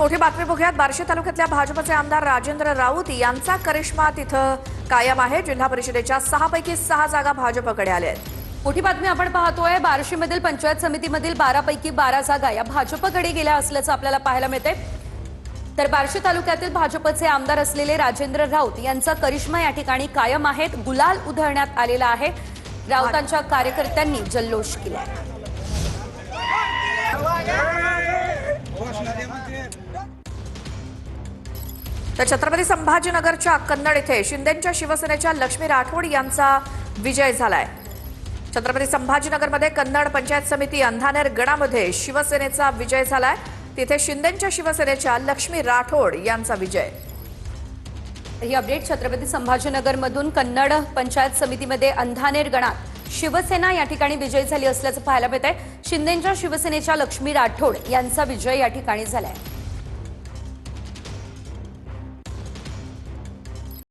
मोठी बातमी बघूयात। बार्शी तालुक्यातल्या भाजपचे आमदार राजेंद्र राऊत यांचा करिश्मा तिथं कायम आहे। जिल्हा परिषदेच्या 6 पैकी 6 जागा भाजपकडे आल्या आहेत। मोठी बातमी आपण पाहतोय। बार्शीमधील पंचायत समितीमधील 12 पैकी 12 जागा या भाजपकडे गेल्या असल्याचं आपल्याला पाहायला मिळते। तर बार्शी तालुक्यातील भाजपचे आमदार असलेले राजेंद्र राऊत यांचा करिश्मा या ठिकाणी कायम आहे। गुलाल उधळण्यात आलेला आहे। राऊतांच्या कार्यकर्त्यांनी जल्लोष केला। तर छत्रपती संभाजीनगरच्या कन्नड येथे शिंदेंच्या शिवसेनेच्या लक्ष्मी राठोड यांचा विजय झालाय। छत्रपती संभाजीनगरमध्ये कन्नड पंचायत समिती अंधानेर गणामध्ये शिवसेनेचा विजय झालाय। तिथे शिंदेंच्या शिवसेनेच्या लक्ष्मी राठोड यांचा विजय। ही अपडेट छत्रपती संभाजीनगरमधून कन्नड पंचायत समितीमध्ये अंधानेर गणात शिवसेना या ठिकाणी विजयी झाली असल्याचं पाहायला मिळतंय। शिंदेंच्या शिवसेनेच्या लक्ष्मी राठोड यांचा विजय या ठिकाणी झालाय।